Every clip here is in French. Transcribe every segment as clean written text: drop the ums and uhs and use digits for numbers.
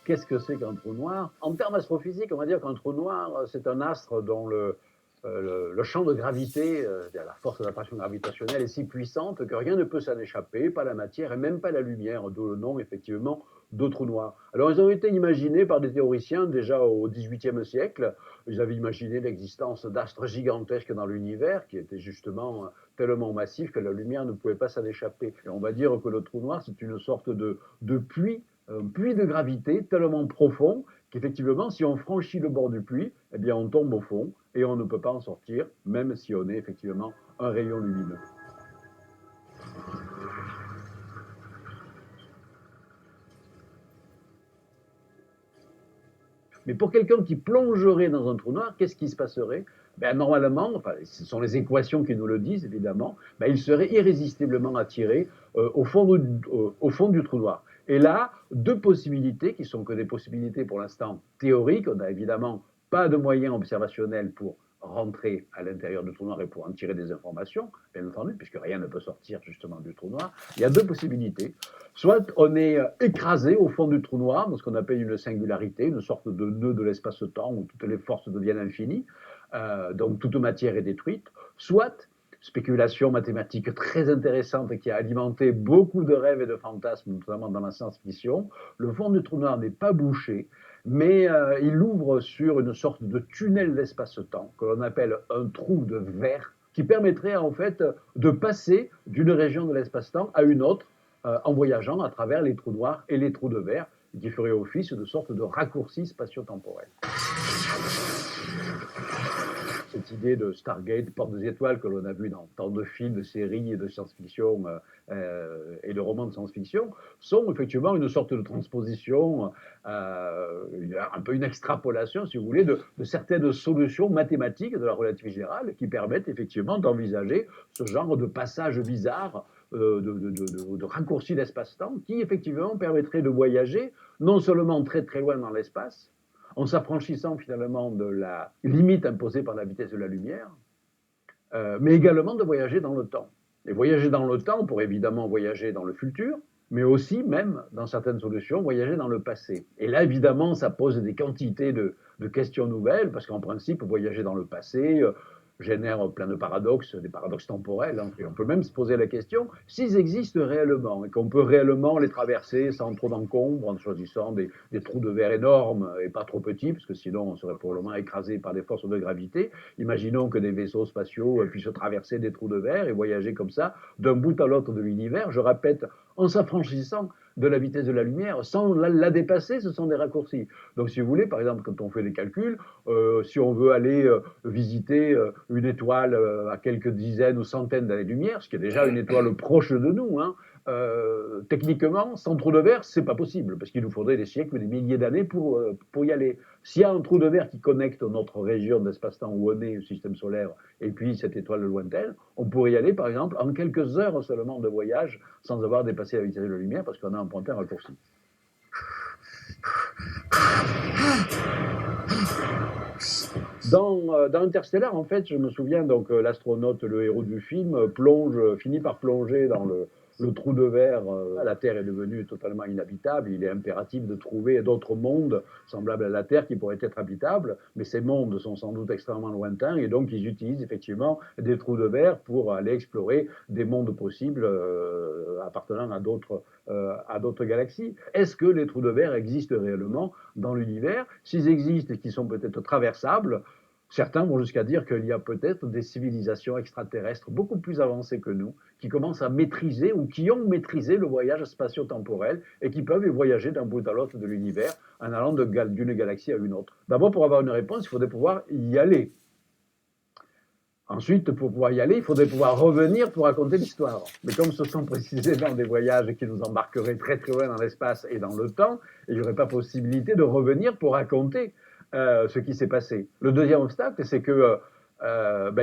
Qu'est-ce que c'est qu'un trou noir? En termes astrophysiques, on va dire qu'un trou noir, c'est un astre dont le champ de gravité, la force d'attraction gravitationnelle est si puissante que rien ne peut s'en échapper, pas la matière et même pas la lumière, d'où le nom effectivement de trou noir. Alors ils ont été imaginés par des théoriciens déjà au XVIIIe siècle. Ils avaient imaginé l'existence d'astres gigantesques dans l'univers qui étaient justement tellement massifs que la lumière ne pouvait pas s'en échapper. Et on va dire que le trou noir, c'est une sorte de puits, un puits de gravité tellement profond qu'effectivement, si on franchit le bord du puits, eh bien, on tombe au fond et on ne peut pas en sortir, même si on est effectivement un rayon lumineux. Mais pour quelqu'un qui plongerait dans un trou noir, qu'est-ce qui se passerait? Ben, normalement, enfin, ce sont les équations qui nous le disent évidemment, ben, il serait irrésistiblement attiré au fond du trou noir. Et là, deux possibilités qui sont que des possibilités pour l'instant théoriques. On n'a évidemment pas de moyens observationnels pour rentrer à l'intérieur du trou noir et pour en tirer des informations, bien entendu, puisque rien ne peut sortir justement du trou noir. Il y a deux possibilités. Soit on est écrasé au fond du trou noir, dans ce qu'on appelle une singularité, une sorte de nœud de l'espace-temps où toutes les forces deviennent infinies, donc toute matière est détruite. Soit, spéculation mathématique très intéressante qui a alimenté beaucoup de rêves et de fantasmes, notamment dans la science-fiction, le fond du trou noir n'est pas bouché, mais il ouvre sur une sorte de tunnel d'espace-temps que l'on appelle un trou de verre qui permettrait en fait de passer d'une région de l'espace-temps à une autre en voyageant à travers les trous noirs et les trous de verre, qui ferait office de sorte de raccourci spatio-temporel. Cette idée de Stargate, porte des étoiles, que l'on a vu dans tant de films, de séries et de science-fiction et de romans de science-fiction, sont effectivement une sorte de transposition, un peu une extrapolation, si vous voulez, de certaines solutions mathématiques de la relativité générale qui permettent effectivement d'envisager ce genre de passage bizarre de raccourci d'espace-temps qui effectivement permettrait de voyager non seulement très très loin dans l'espace, en s'affranchissant finalement de la limite imposée par la vitesse de la lumière, mais également de voyager dans le temps. Et voyager dans le temps pour évidemment voyager dans le futur, mais aussi, même dans certaines solutions, voyager dans le passé. Et là, évidemment, ça pose des quantités de questions nouvelles, parce qu'en principe, voyager dans le passé génère plein de paradoxes, des paradoxes temporels. Hein. Et on peut même se poser la question s'ils existent réellement et qu'on peut réellement les traverser sans trop d'encombre, en choisissant des trous de verre énormes et pas trop petits, parce que sinon on serait probablement écrasé par des forces de gravité. Imaginons que des vaisseaux spatiaux puissent traverser des trous de verre et voyager comme ça d'un bout à l'autre de l'univers. Je répète, en s'affranchissant de la vitesse de la lumière, sans la dépasser, ce sont des raccourcis. Donc si vous voulez, par exemple, quand on fait des calculs, si on veut aller visiter une étoile à quelques dizaines ou centaines d'années-lumière, ce qui est déjà une étoile proche de nous, hein, techniquement, sans trou de verre, c'est pas possible, parce qu'il nous faudrait des siècles, des milliers d'années pour y aller. S'il y a un trou de verre qui connecte notre région d'espace-temps où on est, le système solaire, et puis cette étoile lointaine, on pourrait y aller, par exemple, en quelques heures seulement de voyage, sans avoir dépassé la vitesse de la lumière, parce qu'on a emprunté un raccourci. Dans Interstellar, en fait, je me souviens, donc l'astronaute, le héros du film, finit par plonger dans le trou de verre. La Terre est devenue totalement inhabitable. Il est impératif de trouver d'autres mondes semblables à la Terre qui pourraient être habitables, mais ces mondes sont sans doute extrêmement lointains et donc ils utilisent effectivement des trous de verre pour aller explorer des mondes possibles appartenant à d'autres galaxies. Est-ce que les trous de verre existent réellement dans l'univers? S'ils existent et qu'ils sont peut-être traversables, certains vont jusqu'à dire qu'il y a peut-être des civilisations extraterrestres beaucoup plus avancées que nous, qui commencent à maîtriser ou qui ont maîtrisé le voyage spatio-temporel et qui peuvent voyager d'un bout à l'autre de l'univers en allant d'une galaxie à une autre. D'abord, pour avoir une réponse, il faudrait pouvoir y aller. Ensuite, pour pouvoir y aller, il faudrait pouvoir revenir pour raconter l'histoire. Mais comme ce sont précisément des voyages qui nous embarqueraient très très loin dans l'espace et dans le temps, il n'y aurait pas possibilité de revenir pour raconter ce qui s'est passé. Le deuxième obstacle, c'est que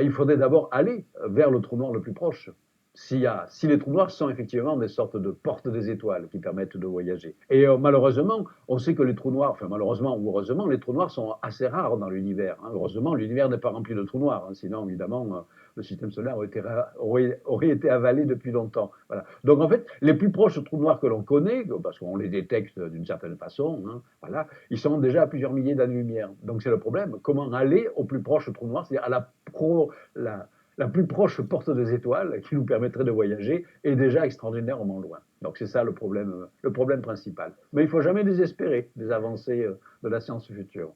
il faudrait d'abord aller vers le trou noir le plus proche. Si les trous noirs sont effectivement des sortes de portes des étoiles qui permettent de voyager. Et malheureusement, on sait que les trous noirs, enfin malheureusement ou heureusement, les trous noirs sont assez rares dans l'univers. Hein. Heureusement, l'univers n'est pas rempli de trous noirs, hein, sinon évidemment le système solaire aurait été avalé depuis longtemps. Voilà. Donc en fait, les plus proches trous noirs que l'on connaît, parce qu'on les détecte d'une certaine façon, hein, voilà, ils sont déjà à plusieurs milliers d'années-lumière. Donc c'est le problème. Comment aller au plus proche trou noir, c'est-à-dire à la plus proche porte des étoiles qui nous permettrait de voyager est déjà extraordinairement loin. Donc c'est ça le problème principal. Mais il ne faut jamais désespérer des avancées de la science future.